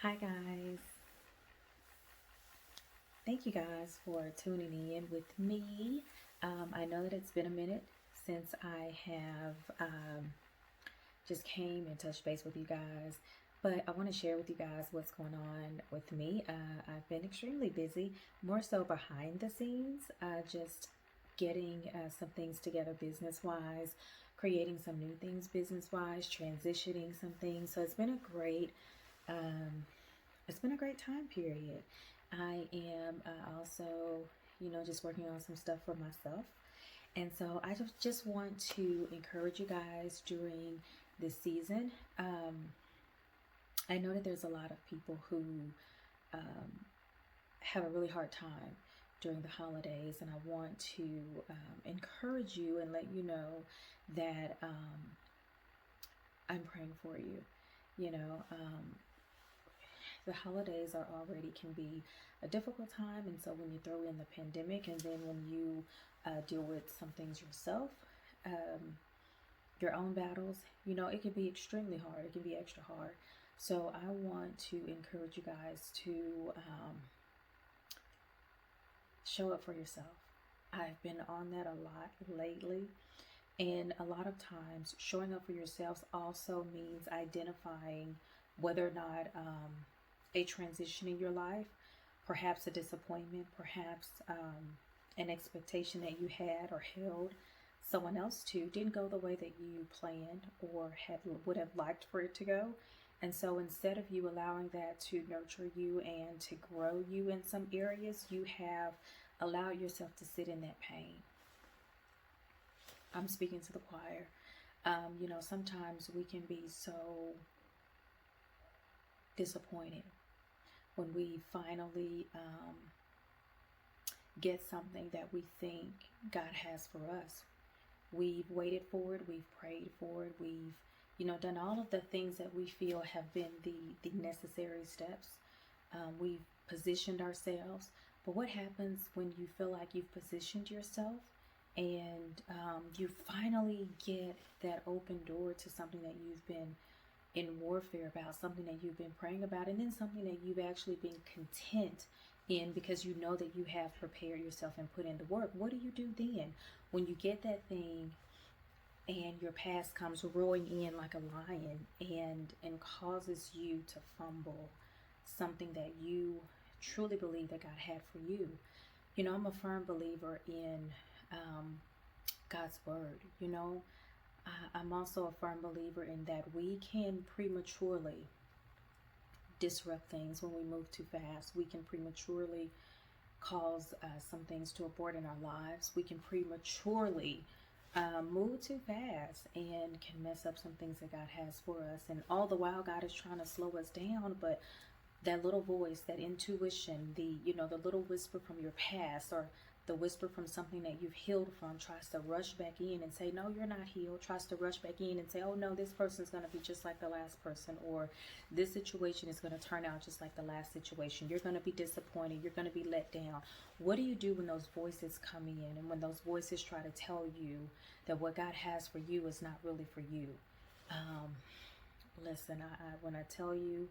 Hi, guys. Thank you guys for tuning in with me. I know that it's been a minute since I have just came and touched base with you guys, but I want to share with you guys what's going on with me. I've been extremely busy, more so behind the scenes, just getting some things together business wise, creating some new things business wise, transitioning some things. So um, it's been a great time period. I am also, just working on some stuff for myself. And so I just want to encourage you guys during this season. I know that there's a lot of people who um, have a really hard time during the holidays, and I want to encourage you and let you know that I'm praying for you. You know, the holidays are already can be a difficult time, and so when you throw in the pandemic, and then when you deal with some things yourself, um, your own battles, it can be extremely hard. It can be extra hard. So I want to encourage you guys to show up for yourself. I've been on that a lot lately. And a lot of times, showing up for yourselves also means identifying whether or not a transition in your life, perhaps a disappointment, perhaps an expectation that you had or held someone else to didn't go the way that you planned or would have liked for it to go. And so instead of you allowing that to nurture you and to grow you in some areas, you have allowed yourself to sit in that pain. I'm speaking to the choir. Sometimes we can be so disappointed when we finally get something that we think God has for us. We've waited for it, we've prayed for it, we've done all of the things that we feel have been the necessary steps. We've positioned ourselves. But what happens when you feel like you've positioned yourself and you finally get that open door to something that you've been in warfare about, something that you've been praying about, and then something that you've actually been content in because you know that you have prepared yourself and put in the work? What do you do then when you get that thing and your past comes roaring in like a lion and causes you to fumble something that you truly believe that God had for you? I'm a firm believer in God's word. I'm also a firm believer in that we can prematurely disrupt things when we move too fast. We can prematurely cause some things to abort in our lives. We can prematurely move too fast and can mess up some things that God has for us. And all the while, God is trying to slow us down, but that little voice, that intuition, the little whisper from your past or the whisper from something that you've healed from tries to rush back in and say, no, you're not healed, tries to rush back in and say, oh no, this person's going to be just like the last person, or this situation is going to turn out just like the last situation. You're going to be disappointed. You're going to be let down. What do you do when those voices come in and when those voices try to tell you that what God has for you is not really for you? Listen, when I tell you,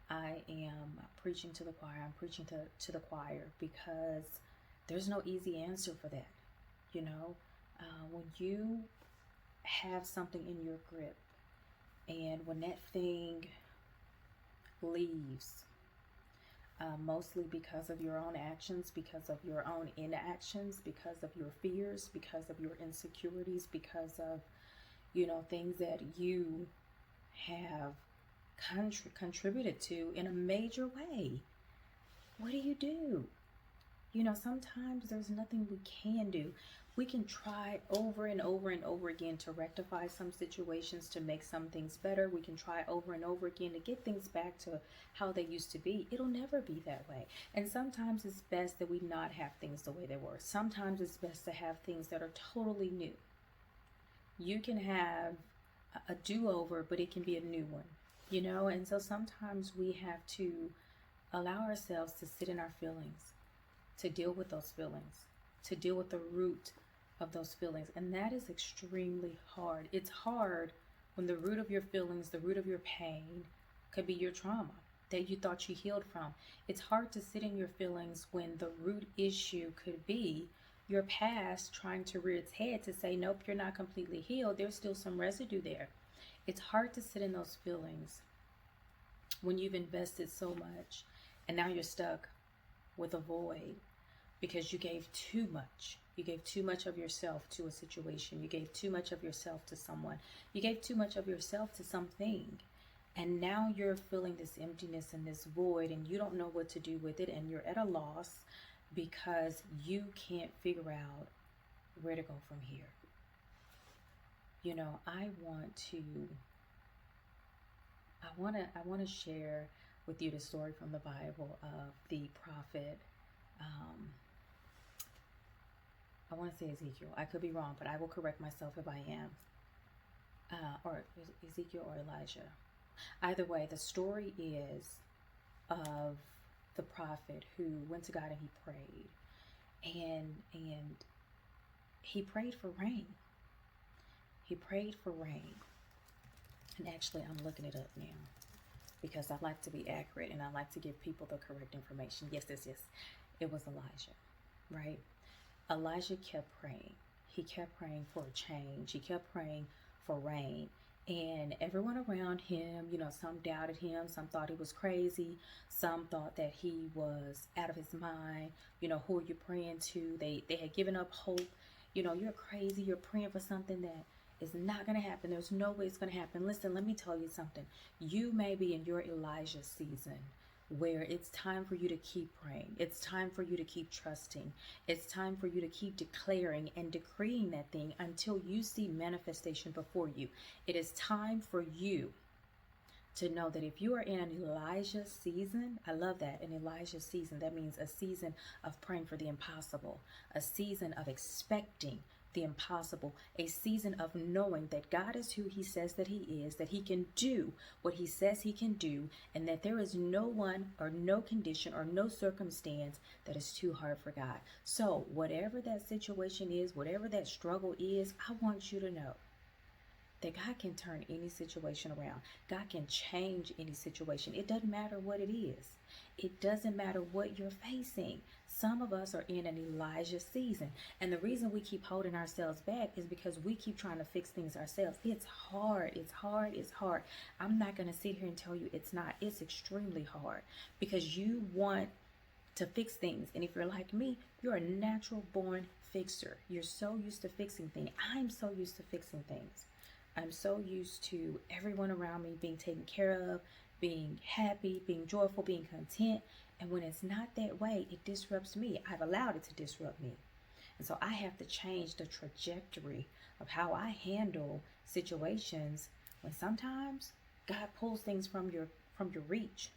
I am preaching to the choir. I'm preaching to the choir because there's no easy answer for that. When you have something in your grip and when that thing leaves, mostly because of your own actions, because of your own inactions, because of your fears, because of your insecurities, because of, things that you have contributed to in a major way, what do you do? Sometimes there's nothing we can do. We can try over and over and over again to rectify some situations, to make some things better. We can try over and over again to get things back to how they used to be. It'll never be that way. And sometimes it's best that we not have things the way they were. Sometimes it's best to have things that are totally new. You can have a do-over, but it can be a new one. And so sometimes we have to allow ourselves to sit in our feelings, to deal with those feelings, to deal with the root of those feelings. And that is extremely hard. It's hard when the root of your feelings, the root of your pain could be your trauma. that you thought you healed from. It's hard to sit in your feelings when the root issue could be your past trying to rear its head to say, nope, you're not completely healed. There's still some residue there. It's hard to sit in those feelings when you've invested so much and now you're stuck with a void because you gave too much. You gave too much of yourself to a situation. You gave too much of yourself to someone. You gave too much of yourself to something. And now you're feeling this emptiness and this void, and you don't know what to do with it, and you're at a loss because you can't figure out where to go from here. You know, I want to share with you the story from the Bible of the prophet. I want to say Ezekiel. I could be wrong, but I will correct myself if I am. Or Ezekiel or Elijah. Either way, the story is of the prophet who went to God and he prayed. And he prayed for rain. He prayed for rain. And actually, I'm looking it up now because I like to be accurate and I like to give people the correct information. Yes. It was Elijah, right? Elijah kept praying. He kept praying for a change. He kept praying for rain. And everyone around him, you know, some doubted him. Some thought he was crazy. Some thought that he was out of his mind. You know, who are you praying to? They had given up hope. You know, you're crazy. You're praying for something that is not going to happen. There's no way it's going to happen. Listen, let me tell you something. You may be in your Elijah season where it's time for you to keep praying. It's time for you to keep trusting. It's time for you to keep declaring and decreeing that thing until you see manifestation before you. It is time for you to know that if you are in an Elijah season, I love that, an Elijah season, that means a season of praying for the impossible, a season of expecting the impossible, a season of knowing that God is who he says that he is, that he can do what he says he can do, and that there is no one or no condition or no circumstance that is too hard for God. So whatever that situation is, whatever that struggle is, I want you to know that God can turn any situation around. God can change any situation. It doesn't matter what it is. It doesn't matter what you're facing. Some of us are in an Elijah season. And the reason we keep holding ourselves back is because we keep trying to fix things ourselves. It's hard. It's hard. It's hard. I'm not going to sit here and tell you it's not. It's extremely hard because you want to fix things. And if you're like me, you're a natural born fixer. You're so used to fixing things. I'm so used to fixing things. I'm so used to everyone around me being taken care of, being happy, being joyful, being content. And when it's not that way, it disrupts me. I've allowed it to disrupt me. And so I have to change the trajectory of how I handle situations when sometimes God pulls things from your reach.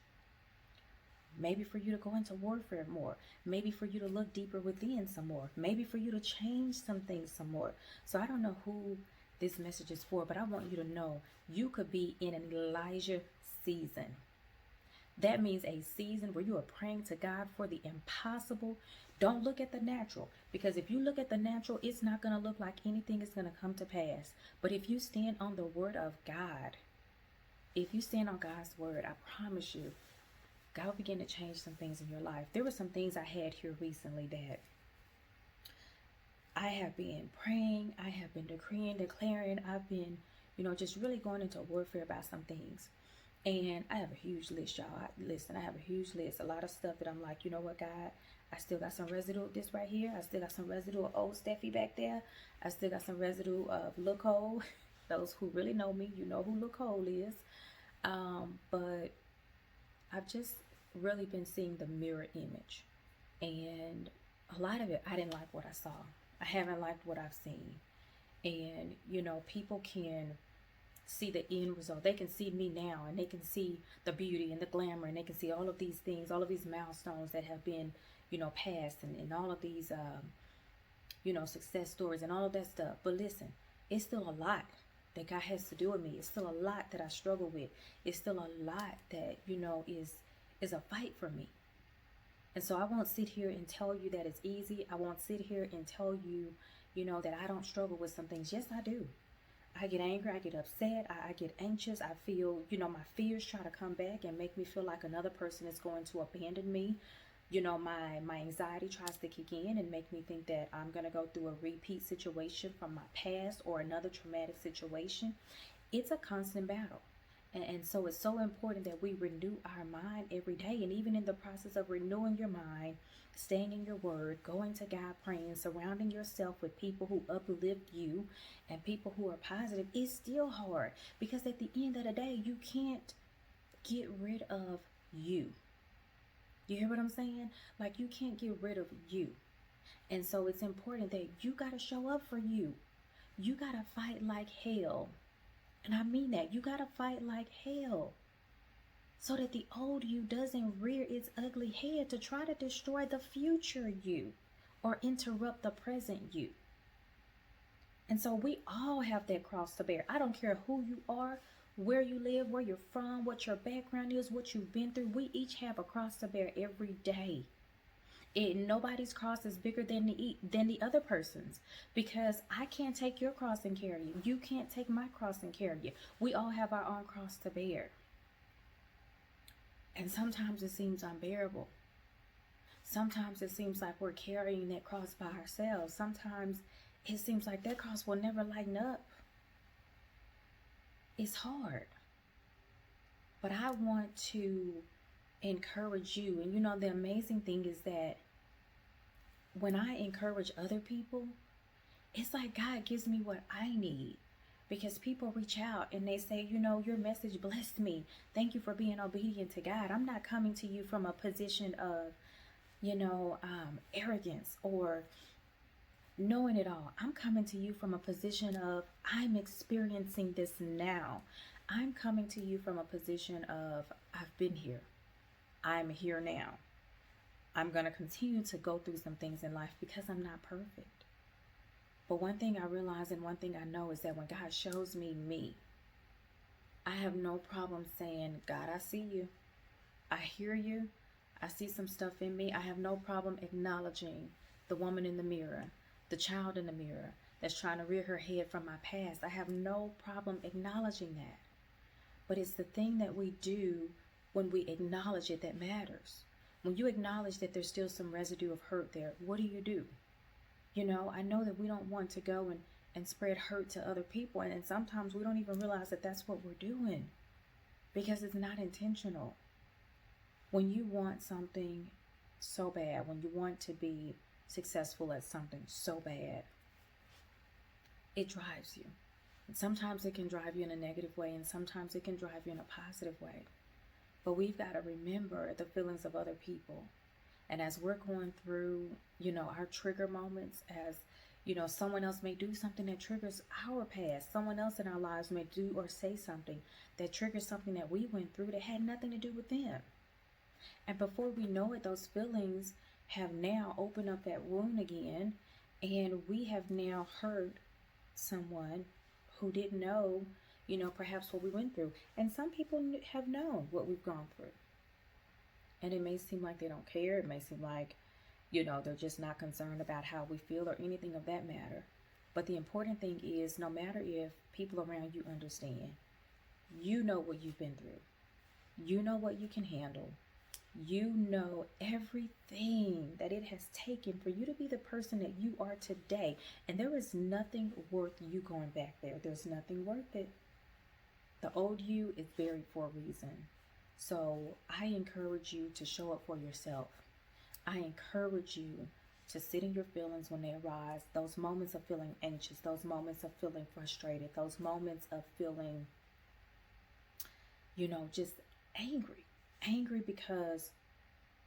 Maybe for you to go into warfare more. Maybe for you to look deeper within some more. Maybe for you to change some things some more. So I don't know who this message is for, but I want you to know you could be in an Elijah season. That means a season where you are praying to God for the impossible. Don't look at the natural, because if you look at the natural, it's not going to look like anything is going to come to pass. But if you stand on the word of God, if you stand on God's word, I promise you, God will begin to change some things in your life. There were some things I had here recently that I have been praying, I have been decreeing, declaring, I've been, just really going into warfare about some things. And I have a huge list, y'all. Listen, I have a huge list. A lot of stuff that I'm like, you know what, God? I still got some residue of this right here. I still got some residue of old Steffi back there. I still got some residue of Lil Cole. Those who really know me, you know who Lil Cole is. But I've just really been seeing the mirror image. And a lot of it, I didn't like what I saw. I haven't liked what I've seen. And, people can see the end result. They can see me now, and they can see the beauty and the glamour, and they can see all of these things, all of these milestones that have been, passed, and all of these, success stories and all of that stuff. But listen, it's still a lot that God has to do with me. It's still a lot that I struggle with. It's still a lot that, is a fight for me. And so I won't sit here and tell you that it's easy. I won't sit here and tell you, that I don't struggle with some things. Yes, I do. I get angry, I get upset, I get anxious. I feel, my fears try to come back and make me feel like another person is going to abandon me. My anxiety tries to kick in and make me think that I'm going to go through a repeat situation from my past or another traumatic situation. It's a constant battle. And so it's so important that we renew our mind every day. And even in the process of renewing your mind, staying in your word, going to God, praying, surrounding yourself with people who uplift you and people who are positive, it's still hard. Because at the end of the day, you can't get rid of you. You hear what I'm saying? Like, you can't get rid of you. And so it's important that you got to show up for you. You got to fight like hell. And I mean that. You got to fight like hell so that the old you doesn't rear its ugly head to try to destroy the future you or interrupt the present you. And so we all have that cross to bear. I don't care who you are, where you live, where you're from, what your background is, what you've been through. We each have a cross to bear every day. Nobody's cross is bigger than the other person's, because I can't take your cross and carry you. You can't take my cross and carry you. We all have our own cross to bear. And sometimes it seems unbearable. Sometimes it seems like we're carrying that cross by ourselves. Sometimes it seems like that cross will never lighten up. It's hard. But I want to encourage you. And the amazing thing is that when I encourage other people, it's like God gives me what I need. Because people reach out and they say, your message blessed me. Thank you for being obedient to God. I'm not coming to you from a position of, arrogance or knowing it all. I'm coming to you from a position of, I'm experiencing this now. I'm coming to you from a position of, I've been here. I'm here now. I'm going to continue to go through some things in life because I'm not perfect. But one thing I realize and one thing I know is that when God shows me, I have no problem saying, God, I see you. I hear you. I see some stuff in me. I have no problem acknowledging the woman in the mirror, the child in the mirror that's trying to rear her head from my past. I have no problem acknowledging that. But it's the thing that we do when we acknowledge it that matters. When you acknowledge that there's still some residue of hurt there, what do? I know that we don't want to go and spread hurt to other people. And sometimes we don't even realize that that's what we're doing because it's not intentional. When you want something so bad, when you want to be successful at something so bad, it drives you. And sometimes it can drive you in a negative way, and sometimes it can drive you in a positive way. But we've got to remember the feelings of other people. And as we're going through, our trigger moments, as, someone else may do something that triggers our past. Someone else in our lives may do or say something that triggers something that we went through that had nothing to do with them. And before we know it, those feelings have now opened up that wound again. And we have now hurt someone who didn't know, perhaps what we went through. And some people have known what we've gone through. And it may seem like they don't care. It may seem like, they're just not concerned about how we feel or anything of that matter. But the important thing is, no matter if people around you understand, you know what you've been through. You know what you can handle. You know everything that it has taken for you to be the person that you are today. And there is nothing worth you going back there. There's nothing worth it. The old you is buried for a reason. So I encourage you to show up for yourself. I encourage you to sit in your feelings when they arise. Those moments of feeling anxious, those moments of feeling frustrated, those moments of feeling, just angry. Angry because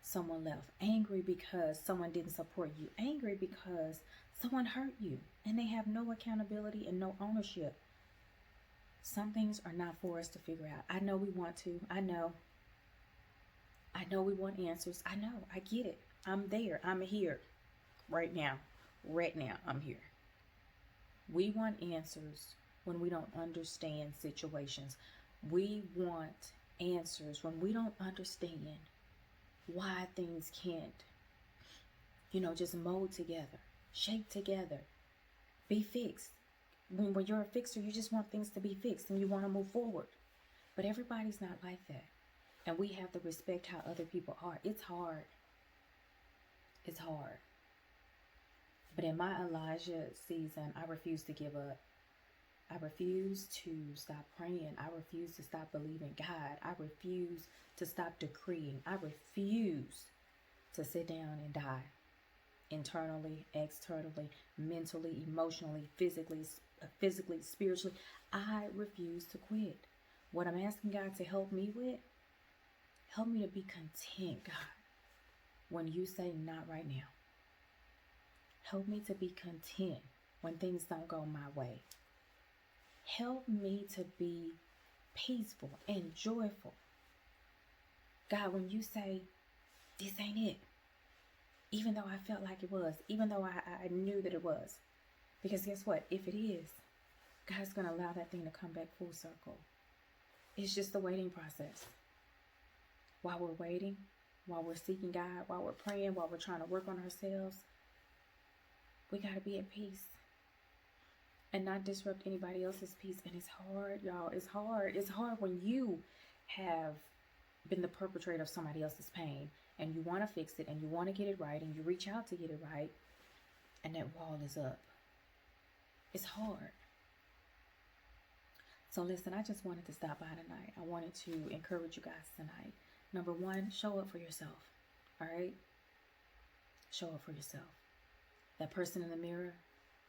someone left. Angry because someone didn't support you. Angry because someone hurt you and they have no accountability and no ownership. Some things are not for us to figure out. I know we want to. I know we want answers. I know. I get it. I'm there. I'm here. Right now. I'm here. We want answers when we don't understand situations. We want answers when we don't understand why things can't, just mold together, shape together, be fixed. When you're a fixer, you just want things to be fixed and you want to move forward. But everybody's not like that. And we have to respect how other people are. It's hard. It's hard. But in my Elijah season, I refuse to give up. I refuse to stop praying. I refuse to stop believing God. I refuse to stop decreeing. I refuse to sit down and die. Internally, externally, mentally, emotionally, physically, spiritually. I refuse to quit. What I'm asking God to help me with, help me to be content, God, when you say not right now. Help me to be content when things don't go my way. Help me to be peaceful and joyful. God, when you say, this ain't it, even though I felt like it was, even though I knew that it was. Because guess what? If it is, God's going to allow that thing to come back full circle. It's just the waiting process. While we're waiting, while we're seeking God, while we're praying, while we're trying to work on ourselves, we got to be at peace and not disrupt anybody else's peace. And it's hard, y'all. It's hard. It's hard when you have been the perpetrator of somebody else's pain and you want to fix it and you want to get it right and you reach out to get it right and that wall is up. It's hard. So listen, I just wanted to stop by tonight. I wanted to encourage you guys tonight. Number one, show up for yourself. All right? Show up for yourself. That person in the mirror,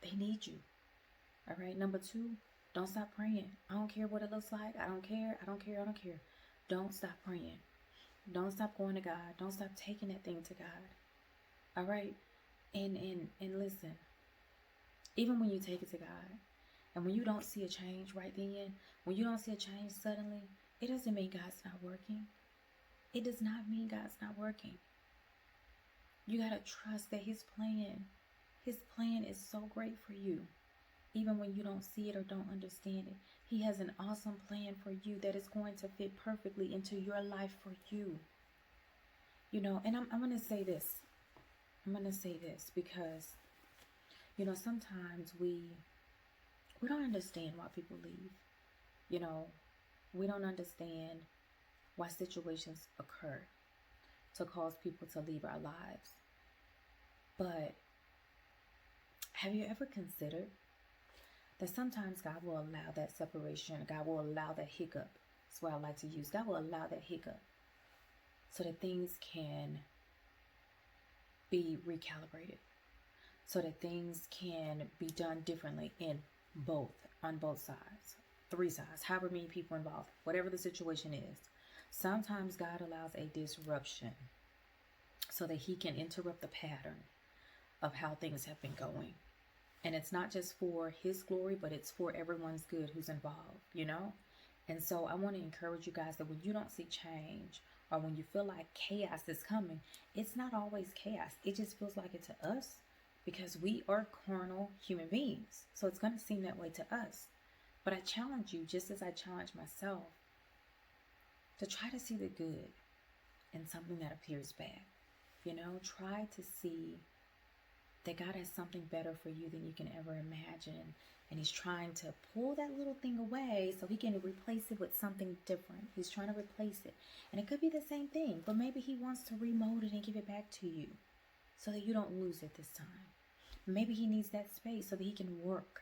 they need you. All right? Number two, don't stop praying. I don't care what it looks like. I don't care. I don't care. I don't care. Don't stop praying. Don't stop going to God. Don't stop taking that thing to God. All right? And listen, even when you take it to God, and when you don't see a change right then, when you don't see a change suddenly, it doesn't mean God's not working. It does not mean God's not working. You got to trust that His plan is so great for you. Even when you don't see it or don't understand it, He has an awesome plan for you that is going to fit perfectly into your life for you. You know, and I'm going to say this. I'm going to say this because, you know, sometimes we don't understand why people leave. You know, we don't understand why situations occur to cause people to leave our lives. But have you ever considered that sometimes God will allow that separation, God will allow that hiccup, that's what I like to use, God will allow that hiccup so that things can be recalibrated, so that things can be done differently on both sides, 3 sides, however many people involved, whatever the situation is. Sometimes God allows a disruption so that He can interrupt the pattern of how things have been going. And it's not just for His glory, but it's for everyone's good who's involved, you know? And so I want to encourage you guys that when you don't see change or when you feel like chaos is coming, it's not always chaos. It just feels like it to us because we are carnal human beings. So it's going to seem that way to us. But I challenge you, just as I challenge myself, to try to see the good in something that appears bad. You know, try to see that God has something better for you than you can ever imagine. And He's trying to pull that little thing away so He can replace it with something different. He's trying to replace it. And it could be the same thing, but maybe He wants to remold it and give it back to you so that you don't lose it this time. Maybe He needs that space so that He can work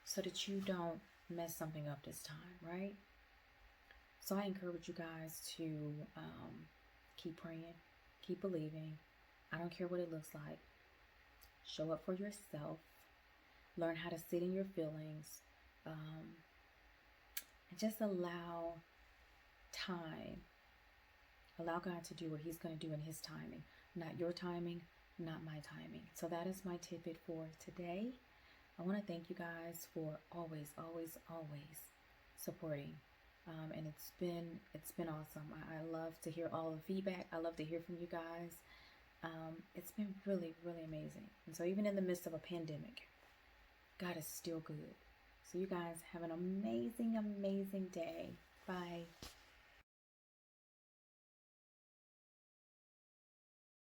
so that you don't mess something up this time, right? So I encourage you guys to keep praying, keep believing. I don't care what it looks like. Show up for yourself. Learn how to sit in your feelings. And just allow time. Allow God to do what He's going to do in His timing. Not your timing, not my timing. So that is my tidbit for today. I want to thank you guys for always supporting. And it's been awesome. I love to hear all the feedback. I love to hear from you guys. It's been really, really amazing. And so even in the midst of a pandemic, God is still good. So you guys have an amazing, amazing day. Bye.